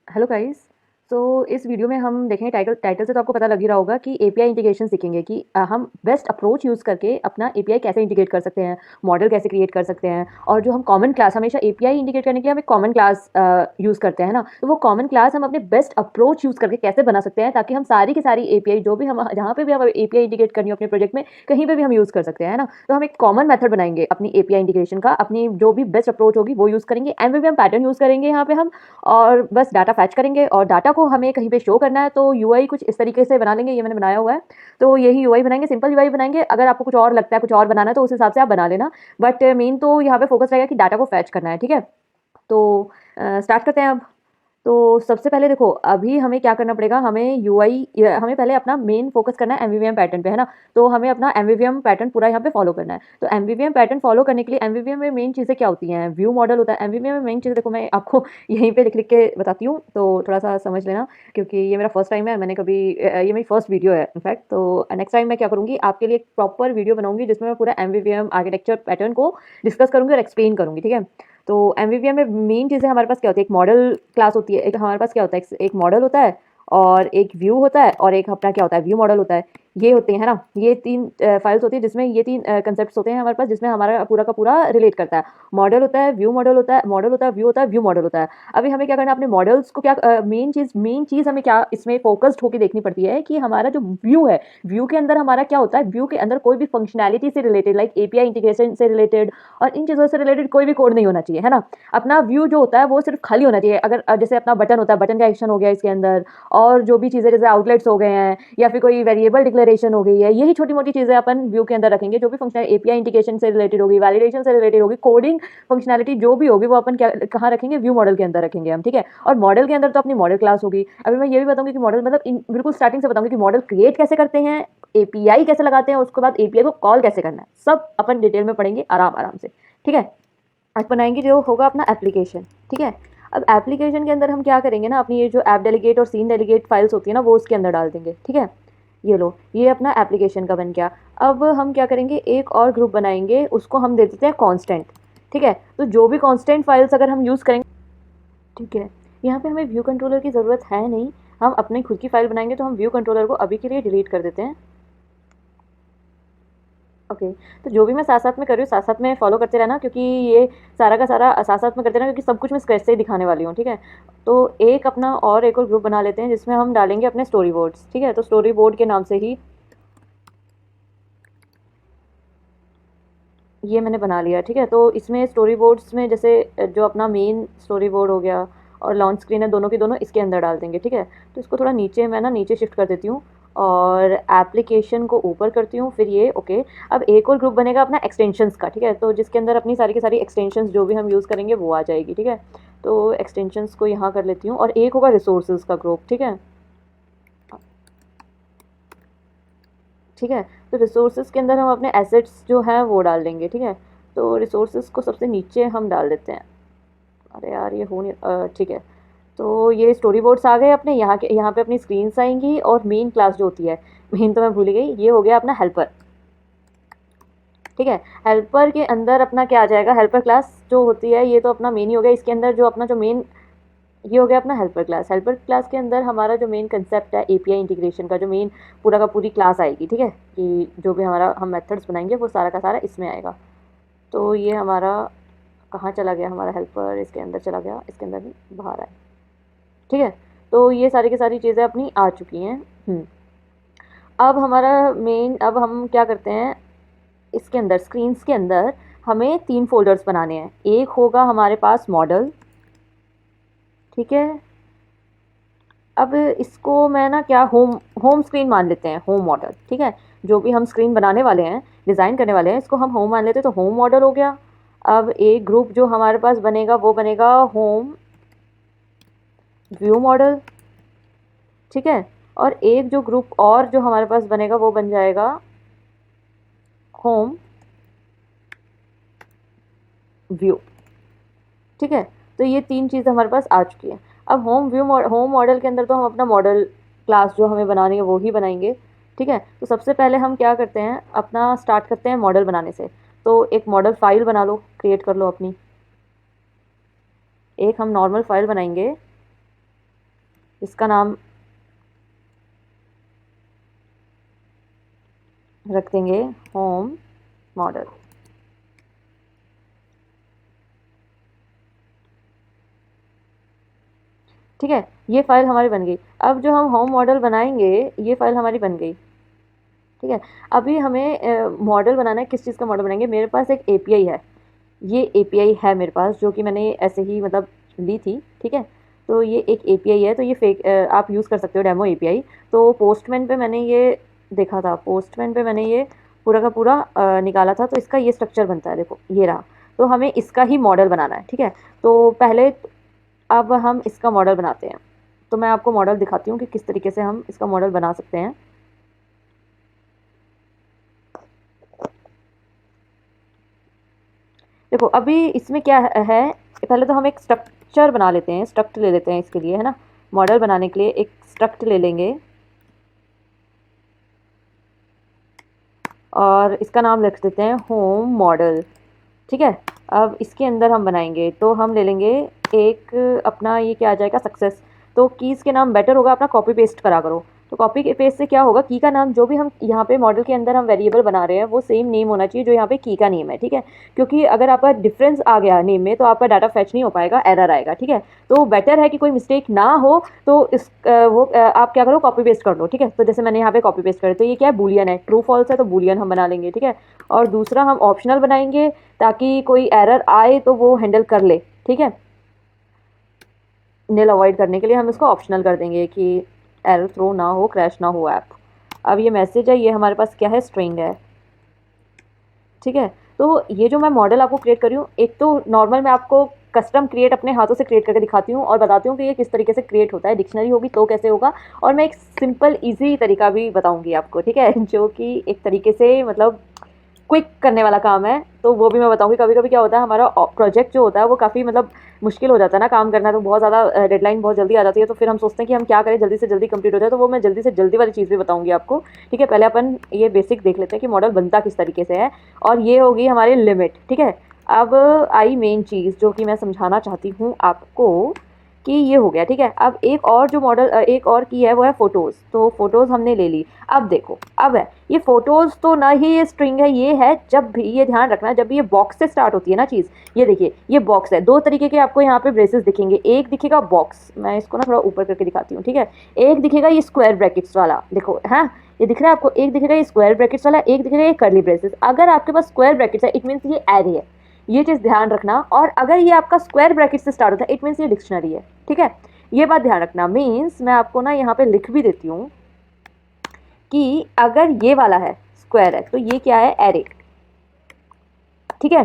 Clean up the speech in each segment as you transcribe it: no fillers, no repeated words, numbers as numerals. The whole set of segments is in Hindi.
Hello guys. तो इस वीडियो में हम देखेंगे टाइटल टाइटल से तो आपको पता लग ही रहा होगा कि एपीआई इंटीग्रेशन सीखेंगे कि हम बेस्ट अप्रोच यूज़ करके अपना एपीआई कैसे इंटीग्रेट कर सकते हैं, मॉडल कैसे क्रिएट कर सकते हैं और जो हम कॉमन क्लास हमेशा एपीआई इंटीग्रेट करने के लिए हम एक कॉमन क्लास यूज़ करते हैं ना, तो वो कॉमन क्लास हम अपने बेस्ट अप्रोच यूज़ करके कैसे बना सकते हैं ताकि हम सारी की सारी एपीआई जो भी हम जहाँ पे भी हम एपीआई इंटीग्रेट करनी हो अपने प्रोजेक्ट में कहीं पे भी हम यूज़ कर सकते हैं, है ना। तो हम एक कॉमन मेथड बनाएंगे अपनी एपीआई इंटीग्रेशन का, अपनी जो भी बेस्ट अप्रोच होगी वो यूज़ करेंगे, एमवीवीएम पैटर्न यूज़ करेंगे यहाँ पे हम, और बस डाटा फैच करेंगे और डाटा को हमें कहीं पे शो करना है तो यूआई कुछ इस तरीके से बना लेंगे। ये मैंने बनाया हुआ है, तो यही यूआई बनाएंगे, सिंपल यूआई बनाएंगे। अगर आपको कुछ और लगता है कुछ और बनाना है तो उस हिसाब से आप बना लेना, बट मेन तो यहाँ पे फोकस रहेगा कि डाटा को फैच करना है, ठीक है। तो स्टार्ट करते हैं अब। तो सबसे पहले देखो अभी हमें क्या करना पड़ेगा, हमें यूआई हमें पहले अपना मेन फोकस करना है एमवीवीएम पैटर्न पे, है ना। तो हमें अपना एमवीवीएम पैटर्न पूरा यहाँ पे फॉलो करना है। तो एमवीवीएम पैटर्न फॉलो करने के लिए एमवीवीएम में मेन चीज़ें क्या होती हैं, व्यू मॉडल होता है एमवीवीएम में। मेन चीज़ देखो मैं आपको यहीं पे लिख लिख के बताती हूँ तो थोड़ा सा समझ लेना, क्योंकि ये मेरा फर्स्ट टाइम है, मैंने कभी ये मेरी फर्स्ट वीडियो है इनफैक्ट। तो नेक्स्ट टाइम मैं क्या करूँगी, आपके लिए एक प्रॉपर वीडियो बनाऊंगी जिसमें मैं पूरा एमवीवीएम आर्किटेक्चर पैटर्न को डिस्कस करूँगी और एक्सप्लेन करूँगी, ठीक है। तो एमवीवीएम में मेन चीज़ें हमारे पास क्या होती है, एक मॉडल क्लास होती है, एक हमारे पास क्या होता है, एक मॉडल होता है और एक व्यू होता है और एक अपना क्या होता है व्यू मॉडल होता है। ये होते हैं, है ना, ये तीन फाइल्स होती है जिसमें ये तीन कंसेप्ट होते हैं हमारे पास, जिसमें हमारा पूरा का पूरा रिलेट करता है। मॉडल होता है, व्यू मॉडल होता है, मॉडल होता है, व्यू होता है, व्यू मॉडल होता है। अभी हमें क्या करना है, अपने मॉडल्स को क्या मेन चीज़ हमें क्या इसमें फोकस्ड होकर देखनी पड़ती है कि हमारा जो व्यू है, व्यू के अंदर हमारा क्या होता है, व्यू के अंदर कोई भी फंक्शनैलिटी से रिलेटेड लाइक एपीआई इंटीग्रेशन से रिलेटेड और इन चीज़ों से रिलेटेड कोई भी कोड नहीं होना चाहिए, है ना। अपना व्यू जो होता है वो सिर्फ खाली होना चाहिए। अगर जैसे अपना बटन होता है, बटन का एक्शन हो गया इसके अंदर, और जो भी चीज़ें जैसे आउटलेट्स हो गए हैं या फिर कोई वेरिएबल डिक्लेरेशन हो गई है, यही छोटी मोटी चीज़ें अपन व्यू के अंदर रखेंगे। जो भी फंक्शन एपीआई इंटीग्रेशन से रिलेटेड होगी, वैलिडेशन से रिलेटेड होगी, कोडिंग फंक्शनैलिटी जो भी होगी वो अपन क्या कहाँ रखेंगे, व्यू मॉडल के अंदर रखेंगे हम, ठीक है। और मॉडल के अंदर तो अपनी मॉडल क्लास होगी। अभी मैं ये भी बताऊंगी कि मॉडल मतलब बिल्कुल स्टार्टिंग से बताऊंगी कि मॉडल क्रिएट कैसे करते हैं, एपीआई कैसे लगाते हैं, उसके बाद एपीआई को कॉल कैसे करना है, सब अपन डिटेल में पढ़ेंगे आराम आराम से, ठीक है। आज बनाएंगे जो होगा अपना एप्लीकेशन, ठीक है। अब एप्लीकेशन के अंदर हम क्या करेंगे ना, अपनी ये जो ऐप डेलीगेट और सीन डेलीगेट फाइल्स होती है ना वो उसके अंदर डाल देंगे, ठीक है। ये लो, ये अपना एप्लीकेशन का बन गया। अब हम क्या करेंगे, एक और ग्रुप बनाएंगे, उसको हम दे देते हैं कांस्टेंट, ठीक है। तो जो भी कांस्टेंट फाइल्स अगर हम यूज़ करेंगे, ठीक है। यहाँ पे हमें व्यू कंट्रोलर की ज़रूरत है नहीं, हम अपनी खुद की फाइल बनाएंगे, तो हम व्यू कंट्रोलर को अभी के लिए डिलीट कर देते हैं। ओके। तो जो भी मैं साथ साथ में कर रही हूँ साथ साथ में फॉलो करते रहना, क्योंकि ये सारा का सारा साथ साथ में करते रहना, क्योंकि सब कुछ मैं स्क्रैच से ही दिखाने वाली हूँ, ठीक है। तो एक और ग्रुप बना लेते हैं जिसमें हम डालेंगे अपने स्टोरी बोर्ड्स, ठीक है। तो स्टोरी बोर्ड के नाम से ही ये मैंने बना लिया, ठीक है। तो इसमें स्टोरी बोर्ड्स में जैसे जो अपना मेन स्टोरी बोर्ड हो गया और लॉन्च स्क्रीन है, दोनों की दोनों इसके अंदर डाल देंगे, ठीक है। तो इसको थोड़ा नीचे मैं ना नीचे शिफ्ट कर देती हूँ और एप्लीकेशन को ऊपर करती हूँ, फिर ये ओके। अब एक और ग्रुप बनेगा अपना एक्सटेंशंस का, ठीक है। तो जिसके अंदर अपनी सारी की सारी एक्सटेंशंस जो भी हम यूज़ करेंगे वो आ जाएगी, ठीक है। तो एक्सटेंशंस को यहाँ कर लेती हूँ और एक होगा रिसोर्सेज का ग्रुप, ठीक है। ठीक है। तो रिसोर्सेज के अंदर हम अपने एसेट्स जो हैं वो डाल देंगे, ठीक है। तो रिसोर्सेज को सबसे नीचे हम डाल देते हैं। अरे यार ये हो नहीं, ठीक है। तो ये स्टोरी बोर्ड्स आ गए अपने, यहाँ पे अपनी स्क्रीन्स आएंगी और मेन क्लास जो होती है, मेन तो मैं भूल गई, ये हो गया अपना हेल्पर, ठीक है। हेल्पर के अंदर अपना क्या आ जाएगा, हेल्पर क्लास जो होती है, ये तो अपना मेन ही हो गया। इसके अंदर जो अपना जो मेन ये हो गया अपना हेल्पर क्लास। हेल्पर क्लास के अंदर हमारा जो मेन कंसेप्ट है एपीआई इंटीग्रेशन का, जो मेन पूरा का पूरी क्लास आएगी, ठीक है। कि जो भी हमारा हम मेथड्स बनाएंगे वो सारा का सारा इसमें आएगा। तो ये हमारा कहाँ चला गया, हमारा हेल्पर इसके अंदर चला गया, इसके अंदर नहीं बाहर आए, ठीक है। तो ये सारी की सारी चीज़ें अपनी आ चुकी हैं। अब हमारा मेन, अब हम क्या करते हैं, इसके अंदर स्क्रीन्स के अंदर हमें 3 फोल्डर्स बनाने हैं। एक होगा हमारे पास मॉडल, ठीक है। अब इसको मैं ना क्या होम होम स्क्रीन मान लेते हैं, होम मॉडल, ठीक है। जो भी हम स्क्रीन बनाने वाले हैं, डिज़ाइन करने वाले हैं, इसको हम होम मान लेते हैं, तो होम मॉडल हो गया। अब एक ग्रुप जो हमारे पास बनेगा वो बनेगा होम व्यू मॉडल, ठीक है। और एक जो ग्रुप और जो हमारे पास बनेगा वो बन जाएगा होम व्यू, ठीक है। तो ये 3 चीज़ हमारे पास आ चुकी है। अब होम मॉडल के अंदर तो हम अपना मॉडल क्लास जो हमें बनानी है वो ही बनाएंगे, ठीक है। तो सबसे पहले हम क्या करते हैं, अपना स्टार्ट करते हैं मॉडल बनाने से। तो एक मॉडल फाइल बना लो, क्रिएट कर लो अपनी। एक हम नॉर्मल फाइल बनाएंगे, इसका नाम रख देंगे होम मॉडल। ठीक है, ये फाइल हमारी बन गई। अब जो हम होम मॉडल बनाएंगे, ये फाइल हमारी बन गई। ठीक है, अभी हमें मॉडल बनाना है। किस चीज़ का मॉडल बनाएंगे? मेरे पास एक एपीआई है, ये एपीआई है मेरे पास, जो कि मैंने ऐसे ही मतलब ली थी। ठीक है, तो ये एक एपीआई है, तो ये फेक आप यूज़ कर सकते हो, डेमो एपीआई। तो पोस्टमैन पे मैंने ये देखा था, पोस्टमैन पे मैंने ये पूरा का पूरा निकाला था। तो इसका ये स्ट्रक्चर बनता है, देखो ये रहा। तो हमें इसका ही मॉडल बनाना है। ठीक है, तो पहले अब हम इसका मॉडल बनाते हैं। तो मैं आपको मॉडल दिखाती हूँ कि किस तरीके से हम इसका मॉडल बना सकते हैं। देखो अभी इसमें क्या है, पहले तो हम एक स्ट्रक्चर बना लेते हैं, स्ट्रक्ट ले लेते हैं इसके लिए, है ना। मॉडल बनाने के लिए एक स्ट्रक्ट ले लेंगे और इसका नाम लिख देते हैं होम मॉडल। ठीक है, अब इसके अंदर हम बनाएंगे, तो हम ले लेंगे एक अपना, ये क्या आ जाएगा, सक्सेस। तो कीज़ के नाम बेटर होगा अपना कॉपी पेस्ट करा करो। तो कॉपी के पेस्ट से क्या होगा, की का नाम जो भी हम यहाँ पे मॉडल के अंदर हम वेरिएबल बना रहे हैं वो सेम नेम होना चाहिए जो यहाँ पे की का नेम है। ठीक है, क्योंकि अगर आपका डिफरेंस आ गया नेम में तो आपका डाटा फैच नहीं हो पाएगा, एरर आएगा। ठीक है, तो बेटर है कि कोई मिस्टेक ना हो। तो आप क्या करो, कॉपी पेस्ट कर लो। ठीक है, तो जैसे मैंने यहाँ पे कॉपी पेस्ट करे, तो ये क्या है, बूलियन है, ट्रू फॉल्स है, तो बूलियन हम बना लेंगे। ठीक है, और दूसरा हम ऑप्शनल बनाएंगे ताकि कोई एरर आए तो वो हैंडल कर ले। ठीक है, निल अवॉइड करने के लिए हम इसको ऑप्शनल कर देंगे कि एरर थ्रो ना हो, क्रैश ना हो ऐप। अब ये मैसेज है, ये हमारे पास क्या है, स्ट्रिंग है। ठीक है, तो ये जो मैं मॉडल आपको क्रिएट कर रही हूँ, एक तो नॉर्मल मैं आपको कस्टम क्रिएट अपने हाथों से क्रिएट करके दिखाती हूँ और बताती हूँ कि ये किस तरीके से क्रिएट होता है। डिक्शनरी होगी तो कैसे होगा, और मैं एक सिंपल ईजी तरीका भी बताऊँगी आपको। ठीक है, जो कि एक तरीके से मतलब क्विक करने वाला काम है, तो वो भी मैं बताऊंगी। कभी कभी क्या होता है, हमारा प्रोजेक्ट जो होता है वो काफ़ी मतलब मुश्किल हो जाता है ना काम करना, तो बहुत ज़्यादा डेडलाइन बहुत जल्दी आ जाती है, तो फिर हम सोचते हैं कि हम क्या करें जल्दी से जल्दी कंप्लीट हो जाए। तो वो मैं जल्दी से जल्दी वाली चीज़ भी बताऊंगी आपको। ठीक है, पहले अपन ये बेसिक देख लेते हैं कि मॉडल बनता किस तरीके से है, और ये होगी हमारी लिमिट। ठीक है, अब आई मेन चीज़ जो कि मैं समझाना चाहती हूँ आपको कि ये हो गया। ठीक है, अब एक और जो मॉडल एक और की है वो है फ़ोटोज़। तो फ़ोटोज़ हमने ले ली। अब देखो, अब है ये फ़ोटोज़, तो ना ही ये स्ट्रिंग है, ये है जब भी, ये ध्यान रखना, जब भी ये बॉक्स से स्टार्ट होती है ना चीज़, ये देखिए ये बॉक्स है। दो तरीके के आपको यहाँ पे ब्रेसेस दिखेंगे, एक दिखेगा बॉक्स, मैं इसको ना थोड़ा ऊपर करके दिखाती हूँ। ठीक है, एक दिखेगा ये स्क्वायर ब्रैकेट्स वाला, देखो हाँ, ये दिख रहा है आपको, एक दिखेगा ये स्क्वायर ब्रैकेट्स वाला, एक दिखेगा ये कर्ली ब्रेसेस। अगर आपके पास स्क्वायर ब्रैकेट्स है, इट मीन्स ये एरे है, ये चीज़ ध्यान रखना। और अगर ये आपका स्क्वायर ब्रैकेट से स्टार्ट होता है, इट मीन्स ये डिक्शनरी है। ठीक है, ये बात ध्यान रखना। मीन्स मैं आपको ना यहाँ पे लिख भी देती हूँ कि अगर ये वाला है स्क्वायर है तो ये क्या है, एरे। ठीक है,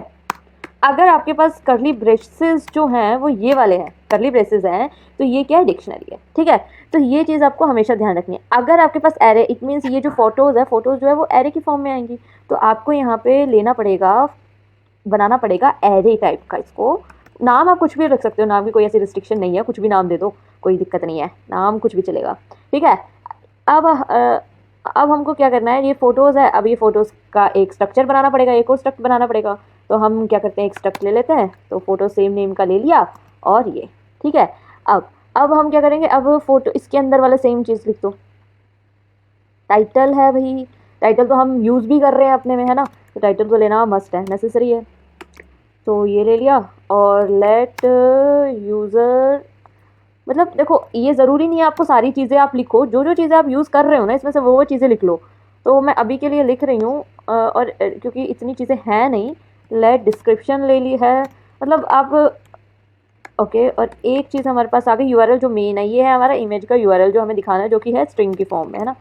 अगर आपके पास कर्ली ब्रेसेस जो हैं वो ये वाले हैं, कर्ली ब्रेसेस हैं, तो ये क्या है, डिक्शनरी है। ठीक है, तो ये चीज़ आपको हमेशा ध्यान रखनी है। अगर आपके पास एरे, इट मीन्स ये जो फोटोज़ है, फोटोज़ जो है वो एरे की फॉर्म में आएंगी, तो आपको यहाँ पे लेना पड़ेगा, बनाना पड़ेगा एरे टाइप का। इसको नाम आप कुछ भी रख सकते हो, नाम की कोई ऐसी रिस्ट्रिक्शन नहीं है, कुछ भी नाम दे दो, कोई दिक्कत नहीं है, नाम कुछ भी चलेगा। ठीक है, अब अब हमको क्या करना है, ये फ़ोटोज़ है, अब ये फ़ोटोज़ का एक स्ट्रक्चर बनाना पड़ेगा, एक और स्ट्रक्चर बनाना पड़ेगा। तो हम क्या करते हैं, एक स्ट्रक्चर ले लेते हैं, तो फ़ोटो सेम नेम का ले लिया, और ये ठीक है। अब हम क्या करेंगे, अब फ़ोटो इसके अंदर वाला सेम चीज़ लिख दो। टाइटल है भाई, टाइटल तो हम यूज़ भी कर रहे हैं अपने में, है ना, तो टाइटल तो लेना मस्ट है, नेसेसरी है। तो ये ले लिया, और लेट यूज़र, मतलब देखो ये ज़रूरी नहीं है आपको सारी चीज़ें आप लिखो, जो जो चीज़ें आप यूज़ कर रहे हो ना इसमें से वो चीज़ें लिख लो। तो मैं अभी के लिए लिख रही हूँ और क्योंकि इतनी चीज़ें हैं नहीं, लेट डिस्क्रिप्शन ले ली है, मतलब आप ओके। और एक चीज़ हमारे पास आ गई, यूआरएल जो मेन है, ये है हमारा इमेज का यूआरएल जो हमें दिखाना है, जो कि है स्ट्रिंग की फॉर्म में, है ना।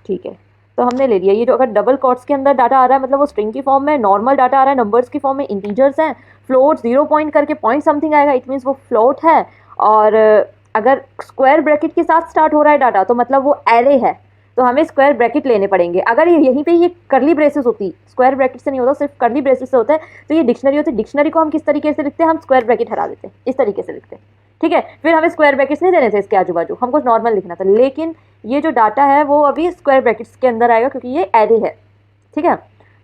ठीक है, तो हमने ले लिया। ये जो अगर डबल कोट्स के अंदर डाटा आ रहा है मतलब वो स्ट्रिंग की फॉर्म में, नॉर्मल डाटा आ रहा है नंबर्स की फॉर्म में, इंटीजर्स हैं, फ्लोट 0 पॉइंट करके पॉइंट समथिंग आएगा, इट मीन्स वो फ्लोट है। और अगर स्क्वायर ब्रैकेट के साथ स्टार्ट हो रहा है डाटा तो मतलब वो एरे है, तो हमें स्क्वायर ब्रैकेट लेने पड़ेंगे। अगर यहीं पे ये कर्ली ब्रेसेस होती, स्क्वायर ब्रैकेट से नहीं होता, सिर्फ कर्ली ब्रेसेस से होता है, तो ये डिक्शनरी होती है। डिक्शनरी को हम किस तरीके से लिखते हैं, हम स्क्वायर ब्रैकेट हटा देते हैं, इस तरीके से लिखते हैं। ठीक है, फिर हमें स्क्वायर ब्रैकेट्स नहीं देने थे इसके आजू बाजू, हमको नॉर्मल लिखना था, लेकिन ये जो डाटा है वो अभी स्क्वायर ब्रैकेट्स के अंदर आएगा क्योंकि ये एरे है। ठीक है,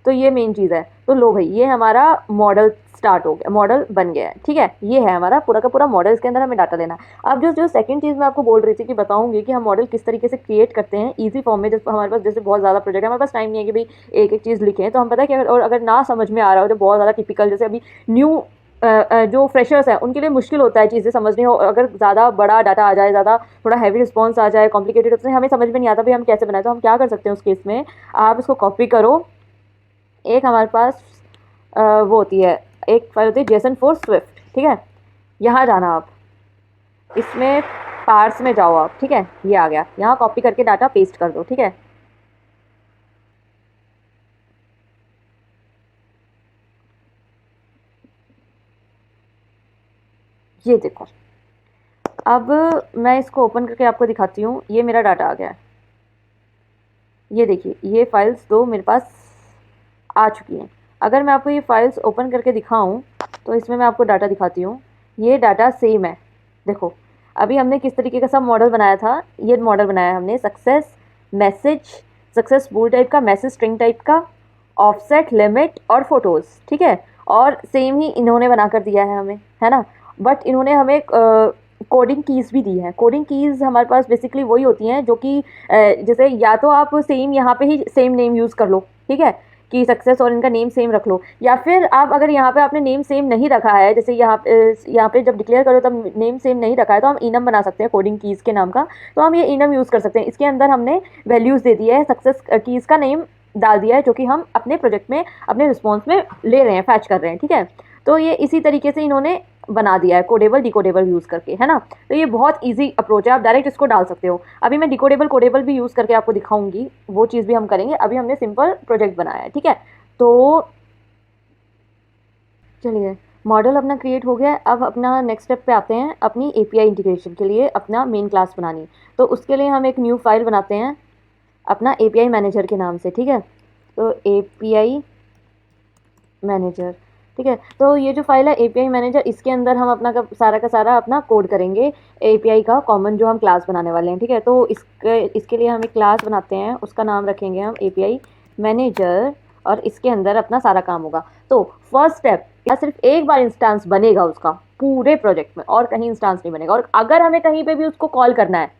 तो ये मेन चीज़ है। तो लो भाई, ये हमारा मॉडल स्टार्ट हो गया, मॉडल बन गया है, ठीक है। ये है हमारा पूरा का पूरा मॉडल, इसके अंदर हमें डाटा लेना है। अब जो जो सेकंड चीज़ मैं आपको बोल रही थी कि बताऊंगी कि हम मॉडल किस तरीके से क्रिएट करते हैं ईजी फॉर्म में। जैसे हमारे पास जैसे बहुत ज़्यादा प्रोजेक्ट है, हमारे पास टाइम नहीं है कि भाई एक एक चीज़ लिखें, तो हम पता है कि और अगर ना समझ में आ रहा हो तो बहुत ज़्यादा टिपिकल, जैसे अभी न्यू जो फ्रेशर्स हैं उनके लिए मुश्किल होता है चीज़ें समझने हो। अगर ज़्यादा बड़ा डाटा आ जाए, ज़्यादा थोड़ा हैवी रिस्पॉन्स आ जाए, कॉम्प्लिकेटेड, उससे हमें समझ में नहीं आता भाई हम कैसे बनाए। तो हम क्या कर सकते हैं उस केस में, आप इसको कॉपी करो। एक हमारे पास वो होती है, एक फाइल होती है जेसन फॉर स्विफ्ट, ठीक है। यहाँ जाना आप, इसमें पार्स में जाओ आप, ठीक है। ये आ गया, यहाँ कॉपी करके डाटा पेस्ट कर दो, ठीक है। ये देखो, अब मैं इसको ओपन करके आपको दिखाती हूँ। ये मेरा डाटा आ गया है, ये देखिए, ये फाइल्स दो मेरे पास आ चुकी हैं। अगर मैं आपको ये फाइल्स ओपन करके दिखाऊं तो इसमें मैं आपको डाटा दिखाती हूँ। ये डाटा सेम है, देखो। अभी हमने किस तरीके का सब मॉडल बनाया था, ये मॉडल बनाया हमने सक्सेस मैसेज, सक्सेस बोल टाइप का, मैसेज स्ट्रिंग टाइप का, ऑफसेट, लिमिट और फोटोज़, ठीक है। और सेम ही इन्होंने बना कर दिया है हमें, है ना। बट इन्होंने हमें कोडिंग कीज़ भी दी है। कोडिंग कीज़ हमारे पास बेसिकली वही होती हैं जो कि जैसे या तो आप सेम यहाँ पे ही सेम नेम यूज़ कर लो, ठीक है, कि सक्सेस और इनका नेम सेम रख लो। या फिर आप अगर यहाँ पे आपने नेम सेम नहीं रखा है, जैसे यहाँ पे जब डिक्लेयर करो तब नेम सेम नहीं रखा है, तो हम इनम बना सकते हैं कोडिंग कीज़ के नाम का। तो हम ये इनम यूज़ कर सकते हैं। इसके अंदर हमने वैल्यूज़ दे दी है, सक्सेस कीज़ का नेम डाल दिया है जो कि हम अपने प्रोजेक्ट में अपने रिस्पॉन्स में ले रहे हैं, फैच कर रहे हैं, ठीक है। तो ये इसी तरीके से इन्होंने बना दिया है, कोडेबल डिकोडेबल यूज़ करके, है ना। तो ये बहुत इजी अप्रोच है, आप डायरेक्ट इसको डाल सकते हो। अभी मैं डिकोडेबल कोडेबल भी यूज़ करके आपको दिखाऊंगी, वो चीज़ भी हम करेंगे। अभी हमने सिंपल प्रोजेक्ट बनाया है, ठीक है। तो चलिए, मॉडल अपना क्रिएट हो गया है। अब अपना नेक्स्ट स्टेप पे आते हैं, अपनी एपीआई इंटीग्रेशन के लिए अपना मेन क्लास बनानी। तो उसके लिए हम एक न्यू फाइल बनाते हैं अपना एपीआई मैनेजर के नाम से, ठीक है। तो एपीआई मैनेजर, ठीक है। तो ये जो फाइल है एपीआई मैनेजर, इसके अंदर हम अपना का सारा अपना कोड करेंगे एपीआई का कॉमन जो हम क्लास बनाने वाले हैं, ठीक है। तो इसके लिए हम एक क्लास बनाते हैं, उसका नाम रखेंगे हम एपीआई मैनेजर, और इसके अंदर अपना सारा काम होगा। तो फर्स्ट स्टेप, या सिर्फ एक बार इंस्टांस बनेगा उसका पूरे प्रोजेक्ट में, और कहीं इंस्टांस नहीं बनेगा। और अगर हमें कहीं पे भी उसको कॉल करना है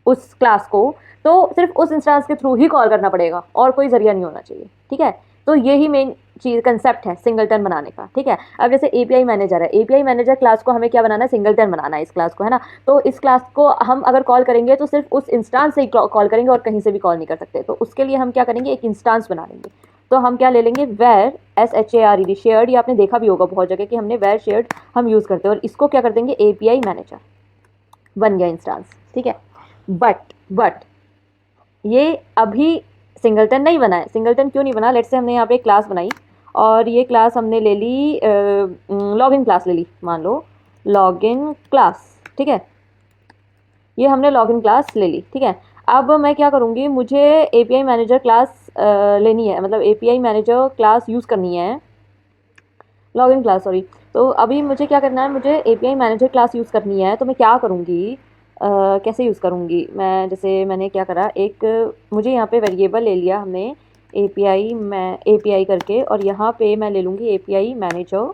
उस क्लास को, तो सिर्फ उस इंस्टांस के थ्रू ही कॉल करना पड़ेगा, और कोई जरिया नहीं होना चाहिए, ठीक है। तो यही मेन चीज़ कंसेप्ट है सिंगलटन बनाने का, ठीक है। अब जैसे एपीआई मैनेजर है, एपीआई मैनेजर क्लास को हमें क्या बनाना है, सिंगलटन बनाना है इस क्लास को, है ना। तो इस क्लास को हम अगर कॉल करेंगे तो सिर्फ उस इंस्टांस से ही कॉल करेंगे, और कहीं से भी कॉल नहीं कर सकते। तो उसके लिए हम क्या करेंगे, एक इंस्टांस बना लेंगे। तो हम क्या ले लेंगे, वेर SHARED, शेयर्ड, ये आपने देखा भी होगा बहुत जगह कि हमने वेर शेयर्ड हम यूज़ करते हैं। और इसको क्या कर देंगे, एपीआई मैनेजर बन गया इंस्टांस, ठीक है। बट ये अभी सिंगलटन नहीं बना है। सिंगलटन क्यों नहीं बना, लेट्स से हमने यहाँ पे एक क्लास बनाई, और ये क्लास हमने ले ली, लॉगिन क्लास ले ली, मान लो लॉगिन क्लास, ठीक है। ये हमने लॉगिन क्लास ले ली, ठीक है। अब मैं क्या करूँगी, मुझे एपीआई मैनेजर क्लास लेनी है, मतलब एपीआई मैनेजर क्लास यूज़ करनी है, लॉगिन क्लास, सॉरी। तो अभी मुझे क्या करना है, मुझे एपीआई मैनेजर क्लास यूज़ करनी है। तो मैं क्या करूँगी, कैसे यूज़ करूँगी मैं, जैसे मैंने क्या करा, एक मुझे यहाँ पे वेरिएबल ले लिया हमने एपीआई करके, और यहाँ पे मैं ले लूँगी एपीआई मैनेजर,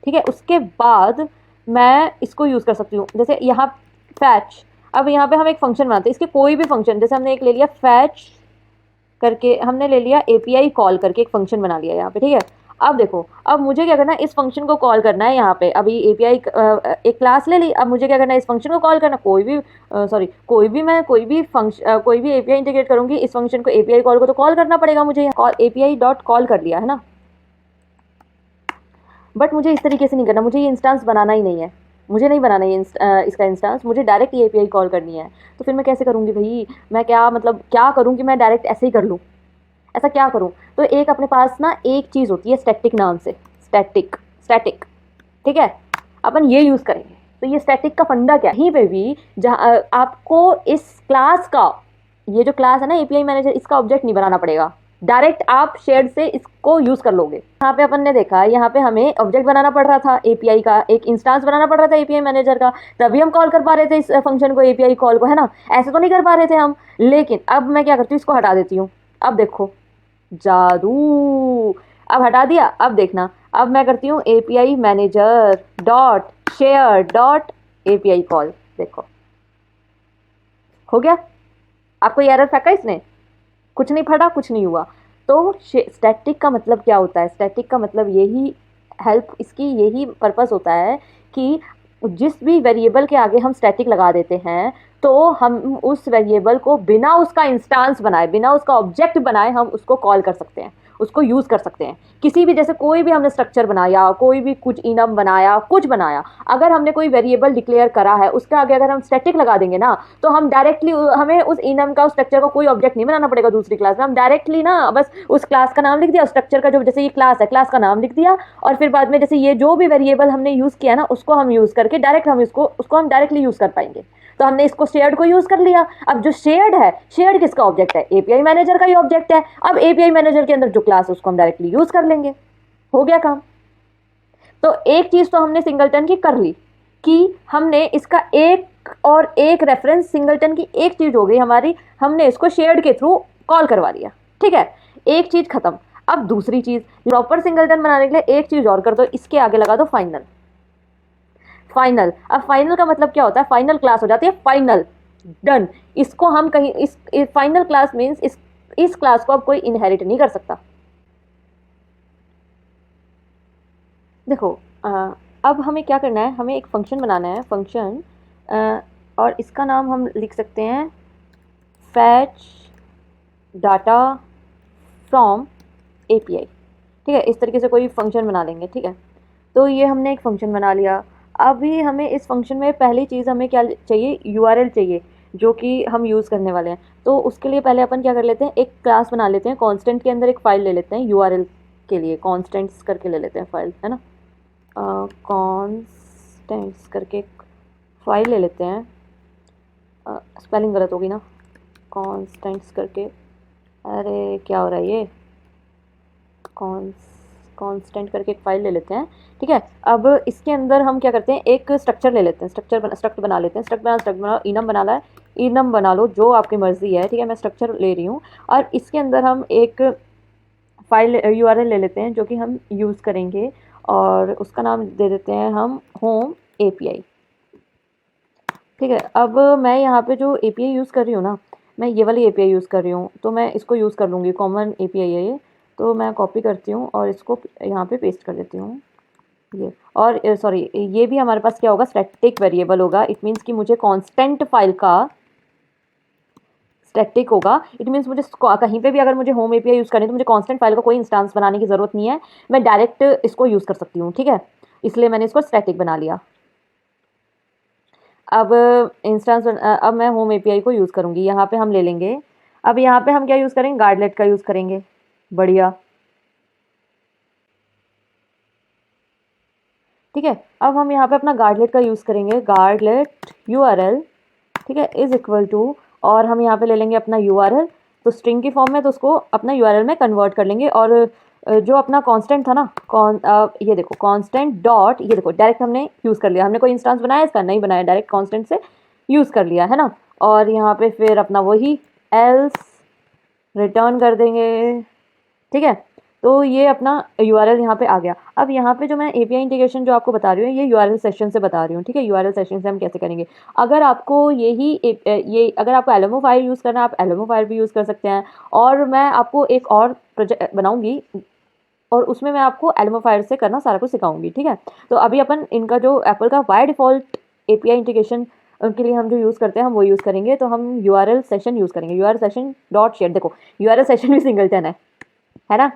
ठीक है। उसके बाद मैं इसको यूज़ कर सकती हूँ, जैसे यहाँ फैच। अब यहाँ पे हम एक फंक्शन बनाते हैं, इसके कोई भी फंक्शन, जैसे हमने एक ले लिया फैच करके, हमने ले लिया एपीआई कॉल करके एक फंक्शन बना लिया यहाँ पे, ठीक है। अब देखो, अब मुझे क्या करना है, इस फंक्शन को कॉल करना है यहाँ पे। अभी एपीआई एक क्लास ले ली, अब मुझे क्या करना है, इस फंक्शन को कॉल करना, कोई भी फंक्शन, कोई भी एपीआई इंटीग्रेट करूँगी, इस फंक्शन को एपीआई कॉल को तो कॉल करना पड़ेगा मुझे। कॉल एपीआई डॉट कॉल कर लिया, है ना। बट मुझे इस तरीके से नहीं करना, मुझे ये इंस्टांस बनाना ही नहीं है, मुझे नहीं बनाना ये इसका इंस्टांस, मुझे डायरेक्ट ये एपीआई कॉल करनी है। तो फिर मैं कैसे करूँगी भाई, मैं क्या मतलब क्या करूँ कि मैं डायरेक्ट ऐसे ही कर लूँ, ऐसा क्या करूँ। तो एक अपने पास ना एक चीज़ होती है स्टैटिक नाम से, स्टैटिक, ठीक है, अपन ये यूज़ करेंगे। तो ये स्टैटिक का फंडा क्या है, यहीं पे भी जहाँ आपको इस क्लास का, ये जो क्लास है ना एपीआई मैनेजर, इसका ऑब्जेक्ट नहीं बनाना पड़ेगा, डायरेक्ट आप शेड से इसको यूज़ कर लोगे। यहाँ पे अपन ने देखा, यहाँ पे हमें ऑब्जेक्ट बनाना पड़ रहा था एपीआई का, एक इंस्टांस बनाना पड़ रहा था एपीआई मैनेजर का, तभी हम कॉल कर पा रहे थे इस फंक्शन को, एपीआई कॉल को, है ना। ऐसे तो नहीं कर पा रहे थे हम। लेकिन अब मैं क्या करती हूँ, इसको हटा देती हूँ। अब देखो, जादू। अब हटा दिया। अब देखना, अब मैं करती हूँ API manager dot share dot API call. देखो हो गया। आपको ये एरर फेंका इसने? कुछ नहीं फटा, कुछ नहीं हुआ। तो स्टैटिक का मतलब क्या होता है? स्टैटिक का मतलब यही, हेल्प इसकी यही पर्पस होता है कि जिस भी वेरिएबल के आगे हम स्टैटिक लगा देते हैं, तो हम उस वेरिएबल को बिना उसका इंस्टांस बनाए, बिना उसका ऑब्जेक्ट बनाए, हम उसको कॉल कर सकते हैं, उसको यूज़ कर सकते हैं। किसी भी, जैसे कोई भी हमने स्ट्रक्चर बनाया, कोई भी कुछ इनम बनाया, कुछ बनाया, अगर हमने कोई वेरिएबल डिक्लेयर करा है, उसके आगे अगर हम स्टैटिक लगा देंगे ना, तो हम डायरेक्टली, हमें उस इनम का, उस स्ट्रक्चर का कोई ऑब्जेक्ट नहीं बनाना पड़ेगा दूसरी क्लास में। हम डायरेक्टली ना बस उस क्लास का नाम लिख दिया, स्ट्रक्चर का जो, जैसे ये क्लास है, क्लास का नाम लिख दिया, और फिर बाद में जैसे ये जो भी वेरिएबल हमने यूज़ किया ना, उसको हम यूज़ करके डायरेक्ट हम उसको हम डायरेक्टली यूज़ कर पाएंगे। तो हमने इसको शेयर्ड को यूज़ कर लिया। अब जो शेयर्ड है, शेयर्ड किसका ऑब्जेक्ट है? API मैनेजर का ही ऑब्जेक्ट है। अब API मैनेजर के अंदर जो क्लास है, उसको हम डायरेक्टली यूज़ कर लेंगे। हो गया काम। तो एक चीज़ तो हमने सिंगलटन की कर ली, कि हमने इसका एक और एक रेफरेंस, सिंगलटन की एक चीज़ हो गई हमारी, हमने इसको शेयर्ड के थ्रू कॉल करवा लिया। ठीक है, एक चीज़ खत्म। अब दूसरी चीज़, प्रॉपर सिंगलटन बनाने के लिए एक चीज़ और कर दो, इसके आगे लगा दो फाइनल। फाइनल, अब फाइनल का मतलब क्या होता है? फाइनल क्लास हो जाती है फाइनल, डन। इसको हम कहीं, इस फाइनल क्लास मीन्स इस क्लास को अब कोई इनहेरिट नहीं कर सकता। देखो अब हमें क्या करना है, हमें एक फंक्शन बनाना है, फंक्शन, और इसका नाम हम लिख सकते हैं फैच डाटा फ्रॉम API। ठीक है, इस तरीके से कोई फंक्शन बना लेंगे। ठीक है, तो ये हमने एक फंक्शन बना लिया। अभी हमें इस फंक्शन में पहली चीज़ हमें क्या चाहिए? URL चाहिए, जो कि हम यूज़ करने वाले हैं। तो उसके लिए पहले अपन क्या कर लेते हैं, एक क्लास बना लेते हैं, कांस्टेंट के अंदर एक फ़ाइल ले लेते हैं URL के लिए, कांस्टेंट्स करके ले लेते हैं फ़ाइल, है ना, कांस्टेंट्स करके एक फ़ाइल ले लेते हैं। स्पेलिंग गलत होगी ना, कांस्टेंट्स करके, अरे क्या हो रहा है ये, कांस्टेंट करके एक फ़ाइल ले लेते हैं। ठीक है, अब इसके अंदर हम क्या करते हैं, एक स्ट्रक्चर ले लेते हैं, स्ट्रक्ट बना लेते हैं, स्ट्रक्ट बना, इनम बना ला है, इनम बना लो, जो आपकी मर्ज़ी है। ठीक है, मैं स्ट्रक्चर ले रही हूँ, और इसके अंदर हम एक फाइल URL ले लेते हैं, जो कि हम यूज़ करेंगे, और उसका नाम दे देते हैं हम होम API। ठीक है, अब मैं यहाँ पे जो API यूज़ कर रही हूँ ना, मैं ये वाली API यूज़ कर रही हूँ, तो मैं इसको यूज़ कर लूँगी, कॉमन API है ये। तो मैं कॉपी करती हूँ और इसको यहाँ पे पेस्ट कर देती हूँ, ये। और सॉरी, ये भी हमारे पास क्या होगा, स्टैटिक वेरिएबल होगा। इट मीन्स कि मुझे कांस्टेंट फाइल का स्टैटिक होगा। इट मीन्स मुझे कहीं पे भी अगर मुझे होम API यूज़ करनी है, तो मुझे कांस्टेंट फाइल का कोई इंस्टांस बनाने की ज़रूरत नहीं है, मैं डायरेक्ट इसको यूज़ कर सकती हूँ। ठीक है, इसलिए मैंने इसको स्टैटिक बना लिया। अब अब मैं होम API को यूज़ करूँगी, यहाँ पे हम ले लेंगे। अब यहाँ पे हम क्या यूज़ करेंगे, गार्डलेट का यूज़ करेंगे। बढ़िया। ठीक है, अब हम यहाँ पे अपना गार्डलेट का यूज़ करेंगे, गार्डलेट URL, ठीक है, इज़ इक्वल टू, और हम यहाँ पे ले लेंगे अपना URL, तो स्ट्रिंग की फॉर्म में, तो उसको अपना URL में कन्वर्ट कर लेंगे। और जो अपना कांस्टेंट था ना, ये देखो कांस्टेंट डॉट, ये देखो डायरेक्ट हमने यूज़ कर लिया, हमने कोई इंस्टांस बनाया इसका? नहीं बनाया, डायरेक्ट कांस्टेंट से यूज़ कर लिया, है ना। और यहाँ पे फिर अपना वही एल्स रिटर्न कर देंगे। ठीक है, तो ये अपना URL यहाँ पे आ गया। अब यहाँ पे जो मैं API इंटीग्रेशन जो आपको बता रही हूँ, ये URL सेशन से बता रही हूँ। ठीक है, URL सेशन से हम कैसे करेंगे, अगर आपको ये अगर आपको LMO फाइल यूज़ करना है, आप LMO फाइल भी यूज़ कर सकते हैं। और मैं आपको एक और प्रोजेक्ट बनाऊँगी, और उसमें मैं आपको LMO फाइल से करना सारा कुछ सिखाऊंगी। ठीक है, तो अभी अपन इनका जो एप्पल का बाय डिफ़ॉल्ट API इंटीग्रेशन के लिए हम जो यूज़ करते हैं, हम वो यूज़ करेंगे। तो हम URL सेशन यूज़ करेंगे, URL सेशन डॉट शेयर। देखो URL सेशन भी सिंगलटन है ना,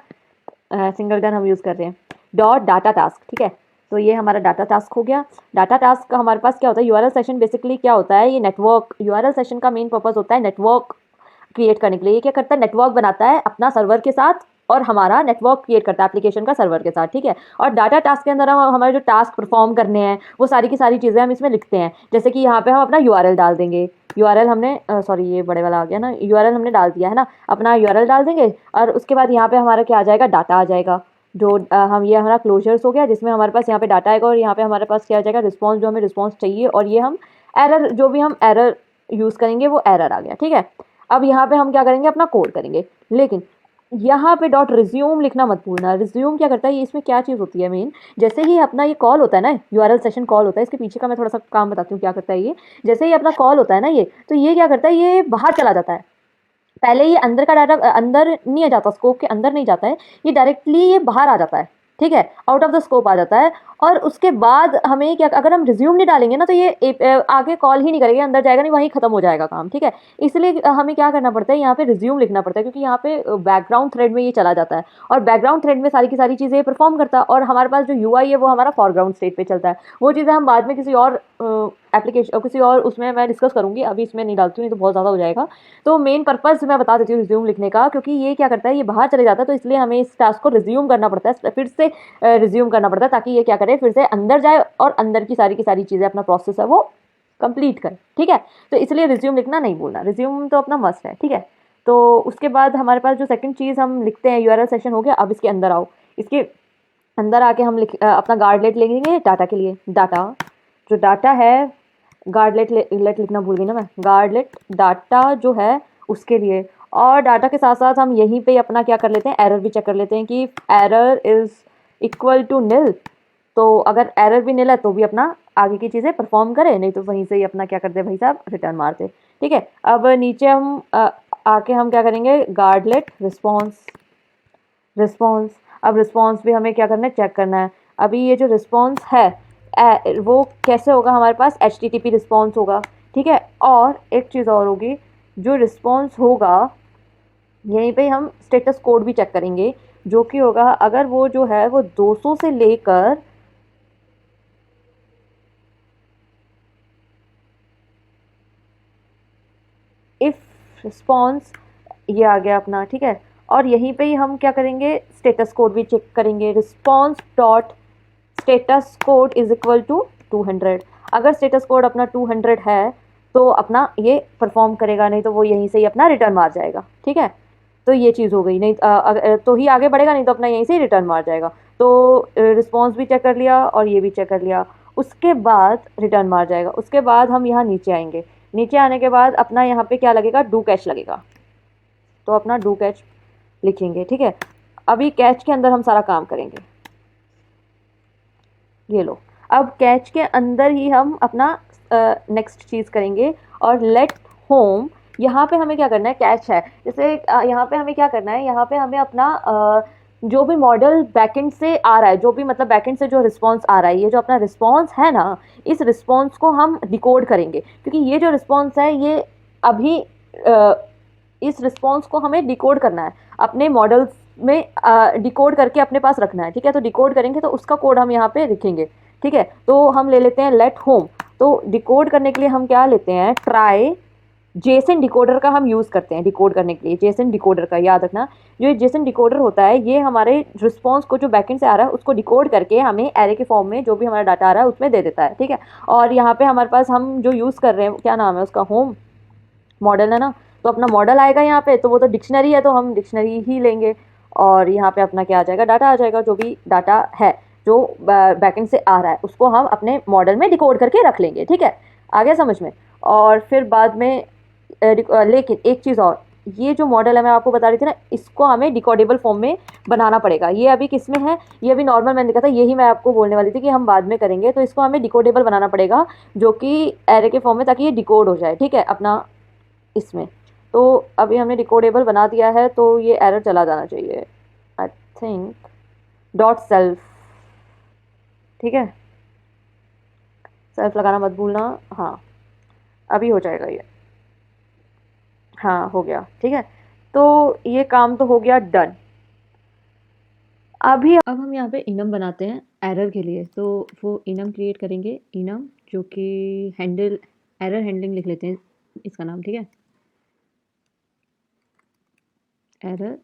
सिंगलटन हम यूज़ कर रहे हैं, डॉट डाटा टास्क। ठीक है, तो ये हमारा डाटा टास्क हो गया। डाटा टास्क का हमारे पास क्या होता है, URL सेशन बेसिकली क्या होता है, ये नेटवर्क, URL सेशन का मेन पर्पस होता है नेटवर्क क्रिएट करने के लिए। ये क्या करता है, नेटवर्क बनाता है अपना सर्वर के साथ, और हमारा नेटवर्क क्रिएट करता है एप्लीकेशन का सर्वर के साथ। ठीक है, और डाटा टास्क के अंदर हम हमारे जो टास्क परफॉर्म करने हैं, वो सारी की सारी चीज़ें हम इसमें लिखते हैं। जैसे कि यहाँ पे हम अपना URL डाल देंगे, URL हमने सॉरी ये बड़े वाला आ गया ना, URL हमने डाल दिया है ना, अपना URL डाल देंगे, और उसके बाद यहाँ पे हमारा क्या आ जाएगा, डाटा आ जाएगा। जो हम, ये हमारा क्लोजर्स हो गया, जिसमें हमारे पास यहाँ पे डाटा आएगा, और यहाँ पे हमारे पास क्या आ जाएगा, रिस्पॉन्स, जो हमें रिस्पॉन्स चाहिए। और ये हम एरर, जो भी हम एरर यूज़ करेंगे, वो एरर आ गया। ठीक है, अब यहाँ पे हम क्या करेंगे, अपना कोड करेंगे। लेकिन यहाँ पे डॉट रिज्यूम लिखना मत भूलना। रिज्यूम क्या करता है, ये इसमें क्या चीज़ होती है मेन, जैसे ही अपना ये कॉल होता है ना, यूआरएल सेशन कॉल होता है, इसके पीछे का मैं थोड़ा सा काम बताती हूँ क्या करता है ये। जैसे ही अपना कॉल होता है ना ये, तो ये क्या करता है, ये बाहर चला जाता है। पहले ये अंदर का डाटा अंदर नहीं आ जाता, स्कोप के अंदर नहीं जाता है, ये डायरेक्टली ये बाहर आ जाता है, ठीक है, आउट ऑफ द स्कोप आ जाता है। और उसके बाद हमें क्या, अगर हम रिज्यूम नहीं डालेंगे ना तो ये आगे कॉल ही नहीं करेगा, अंदर जाएगा नहीं, वहीं खत्म हो जाएगा काम, ठीक है। इसलिए हमें क्या करना पड़ता है, यहाँ पे रिज्यूम लिखना पड़ता है, क्योंकि यहाँ पे बैकग्राउंड थ्रेड में ये चला जाता है और बैकग्राउंड थ्रेड में सारी की सारी चीज़ें परफॉर्म करता है, और हमारे पास जो यूआई है वो हमारा फॉरग्राउंड स्टेट पे चलता है। वो चीज़ें हम बाद में किसी और एप्लीकेशन, किसी और उसमें मैं डिस्कस करूँगी, अभी इसमें नहीं डालती हूँ, नहीं तो बहुत ज़्यादा हो जाएगा। तो मेन पर्पज़ मैं बता देती हूँ रिज्यूम लिखने का, क्योंकि ये क्या करता है, ये बाहर चले जाता है, तो इसलिए हमें इस टास्क को रिज्यूम करना पड़ता है, फिर से रिज्यूम करना पड़ता है, ताकि ये क्या करे, फिर से अंदर जाए और अंदर की सारी चीज़ें, अपना प्रोसेस है वो कंप्लीट करे, ठीक है। तो इसलिए रिज्यूम लिखना नहीं भूलना, रिज्यूम तो अपना मस्ट है, ठीक है। तो उसके बाद हमारे पास जो सेकंड चीज़ हम लिखते हैं, यूआरएल सेशन हो गया। अब इसके अंदर आओ, इसके अंदर आके हम अपना गार्डलेट लिखेंगे डाटा के लिए। डाटा, जो डाटा है, गार्डलेट लेट लिखना भूल गई ना मैं, गार्डलेट डाटा जो है उसके लिए। और डाटा के साथ साथ हम यहीं पे अपना क्या कर लेते हैं, एरर भी चेक कर लेते हैं कि एरर इज़ इक्वल टू निल। तो अगर एरर भी निल है तो भी अपना आगे की चीज़ें परफॉर्म करे, नहीं तो वहीं से ही अपना क्या करते भाई साहब, रिटर्न मारते, ठीक है। अब नीचे हम आके हम क्या करेंगे, गार्डलेट रिस्पॉन्स। रिस्पॉन्स, अब रिस्पॉन्स भी हमें क्या करना है, चेक करना है। अभी ये जो रिस्पॉन्स है वो कैसे होगा, हमारे पास HTTP रिस्पॉन्स होगा, ठीक है। और एक चीज़ और होगी, जो रिस्पॉन्स होगा यहीं पे हम स्टेटस कोड भी चेक करेंगे, जो कि होगा, अगर वो जो है वो 200 से लेकर इफ़ रिस्पॉन्स, ये आ गया अपना, ठीक है। और यहीं पे ही हम क्या करेंगे, स्टेटस कोड भी चेक करेंगे, response dot status code is equal to 200। अगर स्टेटस कोड अपना 200 है तो अपना ये परफॉर्म करेगा, नहीं तो वो यहीं से ही अपना रिटर्न मार जाएगा, ठीक है। तो ये चीज़ हो गई, नहीं तो ही आगे बढ़ेगा, नहीं तो अपना यहीं से ही रिटर्न मार जाएगा। तो रिस्पॉन्स भी चेक कर लिया और ये भी चेक कर लिया, उसके बाद रिटर्न मार जाएगा। उसके बाद हम यहाँ नीचे आएंगे, नीचे आने के बाद अपना यहाँ पे क्या लगेगा, डू कैच लगेगा, तो अपना डू कैच लिखेंगे, ठीक है। अभी कैच के अंदर हम सारा काम करेंगे, ये लो। अब कैच के अंदर ही हम अपना नेक्स्ट चीज़ करेंगे, और लेट होम, यहाँ पे हमें क्या करना है, कैच है जैसे यहाँ पे हमें क्या करना है, यहाँ पे हमें अपना जो भी मॉडल बैकएंड से आ रहा है, जो भी मतलब बैकएंड से जो रिस्पॉन्स आ रहा है, ये जो अपना रिस्पॉन्स है ना, इस रिस्पॉन्स को हम डिकोड करेंगे, क्योंकि ये जो रिस्पॉन्स है ये अभी इस रिस्पॉन्स को हमें डिकोड करना है, अपने मॉडल्स में डिकोड करके अपने पास रखना है, ठीक है। तो डिकोड करेंगे तो उसका कोड हम यहाँ पे लिखेंगे, ठीक है। तो हम ले लेते हैं लेट होम। तो डिकोड करने के लिए हम क्या लेते हैं, ट्राई जेसन डिकोडर का हम यूज़ करते हैं डिकोड करने के लिए, जेसन डिकोडर का याद रखना। जो ये जेसन डिकोडर होता है, ये हमारे रिस्पॉन्स को जो बैकएंड से आ रहा है उसको डिकोड करके हमें एरे के फॉर्म में जो भी हमारा डाटा आ रहा है उसमें दे देता है, ठीक है। और यहाँ पे हमारे पास हम जो यूज़ कर रहे हैं, क्या नाम है उसका, होम मॉडल है ना, तो अपना मॉडल आएगा यहाँ पे, तो वो तो डिक्शनरी है तो हम डिक्शनरी ही लेंगे। और यहाँ पे अपना क्या आ जाएगा, डाटा आ जाएगा, जो भी डाटा है जो बैकएंड से आ रहा है उसको हम अपने मॉडल में डिकोड करके रख लेंगे, ठीक है। आ गया समझ में। और फिर बाद में लेकिन एक चीज़ और, ये जो मॉडल है मैं आपको बता रही थी ना, इसको हमें डिकोडेबल फॉर्म में बनाना पड़ेगा। ये अभी किस में है, ये अभी नॉर्मल मैंने देखा था, यही मैं आपको बोलने वाली थी कि हम बाद में करेंगे। तो इसको हमें डिकोडेबल बनाना पड़ेगा, जो कि एरे के फॉर्म में, ताकि ये डिकोड हो जाए, ठीक है, अपना इसमें। तो अभी हमने डिकोडेबल बना दिया है, तो ये एरर चला जाना चाहिए, आई थिंक डॉट सेल्फ, ठीक है, सेल्फ लगाना मत भूलना। हाँ, अभी हो जाएगा ये, हाँ हो गया, ठीक है। तो ये काम तो हो गया डन। अभी अब हम यहाँ पे इनम बनाते हैं एरर के लिए, तो वो इनम क्रिएट करेंगे, इनम जो कि हैंडल, एरर हैंडलिंग लिख लेते हैं इसका नाम, ठीक है, एरर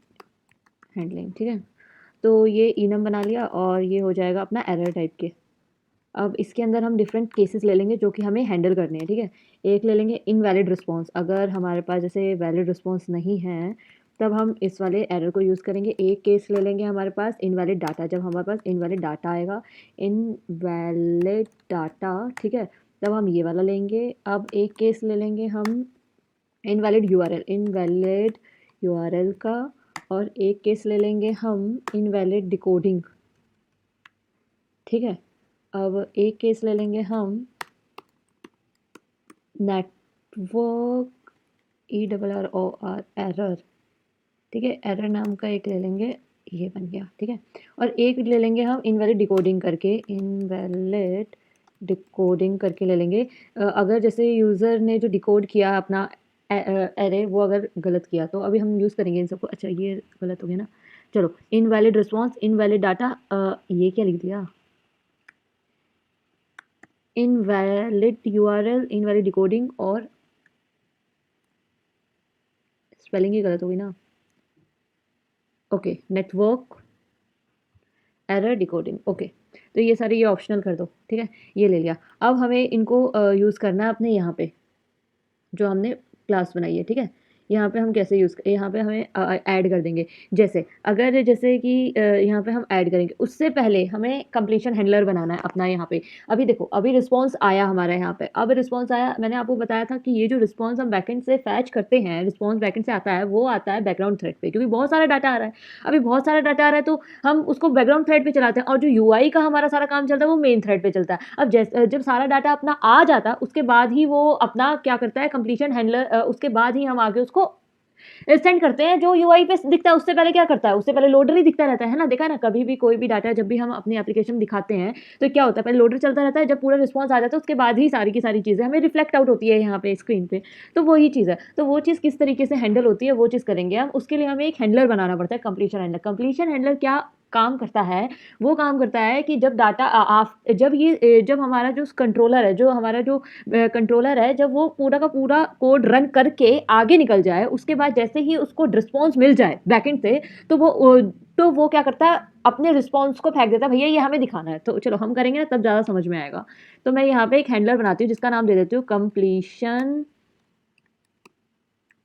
हैंडलिंग, ठीक है। तो ये इनम बना लिया और ये हो जाएगा अपना एरर टाइप के। अब इसके अंदर हम डिफरेंट केसेस ले लेंगे जो कि हमें हैंडल करने हैं, ठीक है। एक ले लेंगे इनवैलिड रिस्पॉन्स, अगर हमारे पास जैसे वैलिड रिस्पॉन्स नहीं है तब हम इस वाले एरर को यूज़ करेंगे। एक केस ले लेंगे हमारे पास इनवैलिड डाटा, जब हमारे पास इनवैलिड डाटा आएगा, इनवैलिड डाटा, ठीक है, तब हम ये वाला लेंगे। अब एक केस ले लेंगे हम इनवैलिड यूआरएल, इनवैलिड यूआरएल का, और एक केस ले लेंगे हम इनवैलिड डिकोडिंग, ठीक है। अब एक केस ले लेंगे हम नेटवर्क ERR एरर, ठीक है। एरर नाम का एक ले लेंगे, ये बन गया, ठीक है। और एक ले लेंगे हम इनवैलिड डिकोडिंग करके, इनवैलिड डिकोडिंग करके ले लेंगे। अगर जैसे यूज़र ने जो डिकोड किया अपना एरे, वो अगर गलत किया तो अभी हम यूज़ करेंगे इन सबको। अच्छा ये गलत हो गया ना, चलो इनवैलिड रिस्पॉन्स, इनवैलिड डाटा, ये क्या लिख दिया, इनवैलिड URL, इनवैलिड डिकोडिंग, और स्पेलिंग ही गलत हो गई ना। Okay, network error decoding, okay. तो ये सारे ये ऑप्शनल कर दो, ठीक है। ये ले लिया। अब हमें इनको यूज़ करना है अपने यहाँ पे जो हमने क्लास बनाई है, ठीक है। यहाँ पे हम कैसे यूज़, यहाँ पे हमें ऐड कर देंगे। जैसे अगर जैसे कि यहाँ पे हम ऐड करेंगे, उससे पहले हमें कंप्लीशन हैंडलर बनाना है अपना यहाँ पे। अभी देखो, अभी रिस्पॉन्स आया हमारा यहाँ पे, अब रिस्पॉन्स आया, मैंने आपको बताया था कि ये जो रिस्पॉन्स हम बैकेंड से फैच करते हैं, रिस्पॉन्स बैकेंड से आता है, वो आता है बैकग्राउंड थ्रेड पे, क्योंकि बहुत सारा डाटा आ रहा है। अभी बहुत सारा डाटा आ रहा है तो हम उसको बैकग्राउंड थ्रेड पे चलाते हैं, और जो यूआई का हमारा सारा काम चलता है वो मेन थ्रेड पे चलता है। अब जैसे जब सारा डाटा अपना आ जाता है, उसके बाद ही वो अपना क्या करता है, कंप्लीशन हैंडलर, उसके बाद ही हम आगे उसको सेंड करते हैं। जो यूआई पे दिखता है उससे पहले क्या करता है, उससे पहले लोडर ही दिखता रहता है ना। देखा है ना, कभी भी कोई भी डाटा जब भी हम अपनी एप्लीकेशन में दिखाते हैं तो क्या होता है, पहले लोडर चलता रहता है, जब पूरा रिस्पॉन्स आ जाता है उसके बाद ही सारी की सारी चीज़ें हमें रिफ्लेक्ट आउट होती है यहाँ पे स्क्रीन पे। तो वही चीज़ है, तो वो चीज़ किस तरीके से हैंडल होती है वो चीज़ करेंगे हम। उसके लिए हमें एक हैंडलर बनाना पड़ता है, कंप्लीशन हैंडलर। कंप्लीशन हैंडलर क्या काम करता है, वो काम करता है कि जब डाटा जब हमारा जो कंट्रोलर है, जो हमारा जो कंट्रोलर है, जब वो पूरा का पूरा कोड रन करके आगे निकल जाए, उसके बाद जैसे ही उसको रिस्पॉन्स मिल जाए बैकेंड से, तो वो क्या करता है, अपने रिस्पॉन्स को फेंक देता है, भैया ये हमें दिखाना है। तो चलो हम करेंगे ना, तब ज़्यादा समझ में आएगा। तो मैं यहाँ पे एक हैंडलर बनाती हूँ जिसका नाम दे देती हूँ कंप्लीशन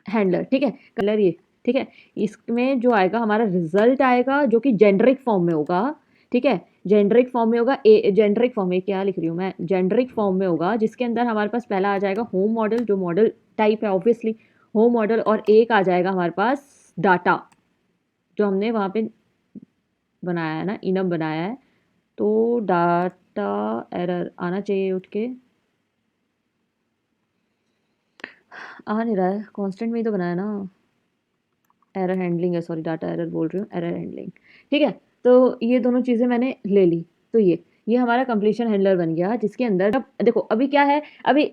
हैंडलर, ठीक है। कलर ये, ठीक है। इसमें जो आएगा हमारा रिजल्ट आएगा जो कि जेनरिक फॉर्म में होगा, ठीक है। जेनरिक फॉर्म में होगा, जेनरिक फॉर्म में, क्या लिख रही हूँ मैं, जेनरिक फॉर्म में होगा, जिसके अंदर हमारे पास पहला आ जाएगा होम मॉडल, जो मॉडल टाइप है ऑब्वियसली होम मॉडल, और एक आ जाएगा हमारे पास डाटा, जो हमने वहाँ पे बनाया है ना, इनम बनाया है। तो डाटा एरर आना चाहिए उठ के, आ नहीं रहा है, कांस्टेंट में ही तो बनाया ना। एरर हैंडलिंग है, सॉरी डाटा एरर बोल रही हूँ, एरर हैंडलिंग, ठीक है। तो ये दोनों चीज़ें मैंने ले ली। तो ये हमारा कंप्लीशन हैंडलर बन गया, जिसके अंदर अब देखो अभी क्या है, अभी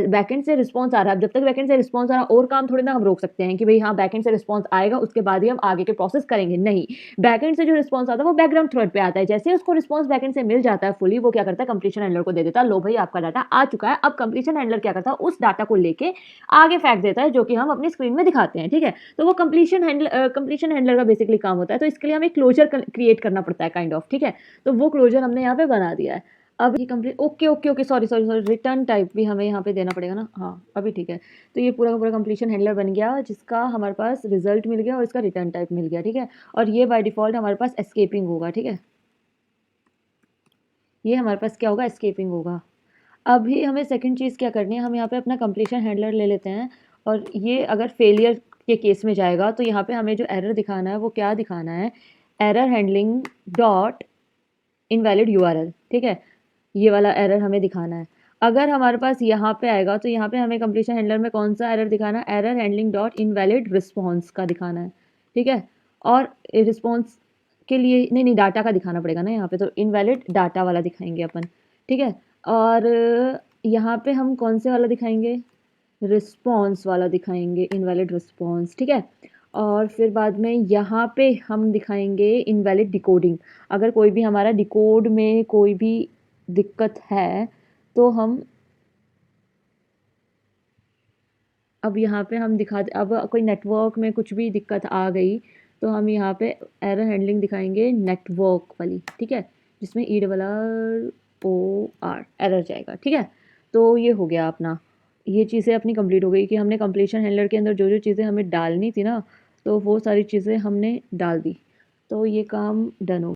बैकेंड से रिस्पॉन्स आ रहा है। अब जब तक बैकेंड से रिस्पॉन्स आ रहा है और काम थोड़ी ना हम रोक सकते हैं कि भाई हाँ बैकेंड से रिस्पॉन्स आएगा उसके बाद ही हम आगे के प्रोसेस करेंगे, नहीं। बैकेंड से जो रिस्पॉन्स आता है वो बैकग्राउंड थ्रेड पे आता है। जैसे ही उसको रिस्पॉन्स बैकेंड से मिल जाता है फुली, वो क्या करता है, कंप्लीशन हैंडलर को दे देता है, लो भाई आपका डाटा आ चुका है। अब कंप्लीशन हैंडलर क्या करता है, उस डाटा को लेके आगे फेंक देता है, जो कि हम अपनी स्क्रीन में दिखाते हैं, ठीक है। तो वो कंप्लीशन हैंडलर का बेसिकली काम होता है। तो इसके लिए हमें क्लोजर क्रिएट करना पड़ता है काइंड ऑफ, ठीक है। तो वो क्लोजर हमने यहाँ पे बना दिया है। अब ये complete, okay okay okay, sorry sorry sorry, return type भी हमें यहाँ पे देना पड़ेगा ना, हाँ अभी ठीक है। तो ये पूरा का पूरा कंप्लीशन हैंडलर बन गया, जिसका हमारे पास रिजल्ट मिल गया और इसका रिटर्न टाइप मिल गया, ठीक है। और ये बाय डिफ़ॉल्ट हमारे पास एस्केपिंग होगा, ठीक है। ये हमारे पास क्या होगा, एस्केपिंग होगा। अभी हमें सेकंड चीज़ क्या करनी है, हम यहाँ पे अपना कंप्लीशन हैंडलर ले लेते हैं, और ये अगर फेलियर के केस में जाएगा तो यहाँ पे हमें जो एरर दिखाना है वो क्या दिखाना है, error handling dot invalid URL, ठीक है। ये वाला एरर हमें दिखाना है। अगर हमारे पास यहाँ पे आएगा तो यहाँ पे हमें कंप्लीशन हैंडलर में कौन सा एरर दिखाना है, error handling dot invalid response का दिखाना है, ठीक है। और रिस्पॉन्स के लिए नहीं नहीं, डाटा का दिखाना पड़ेगा ना यहाँ पे, तो इनवैलिड डाटा वाला दिखाएंगे अपन, ठीक है। और यहाँ पे हम कौन से वाला दिखाएंगे, रिस्पॉन्स वाला दिखाएंगे, इनवैलिड रिस्पॉन्स, ठीक है। और फिर बाद में यहाँ पे हम दिखाएंगे इनवैलिड डिकोडिंग। अगर कोई भी हमारा डिकोड में कोई भी दिक्कत है तो हम, अब यहाँ पे हम दिखाते, अब कोई नेटवर्क में कुछ भी दिक्कत आ गई तो हम यहाँ पे एरर हैंडलिंग दिखाएंगे नेटवर्क वाली, ठीक है, जिसमें ERR एरर जाएगा, ठीक है। तो ये हो गया अपना, ये चीज़ें अपनी कंप्लीट हो गई कि हमने कंप्लीशन हैंडलर के अंदर जो जो चीज़ें हमें डालनी थी ना, तो वो सारी चीज़ें हमने डाल दी। तो ये काम डन हो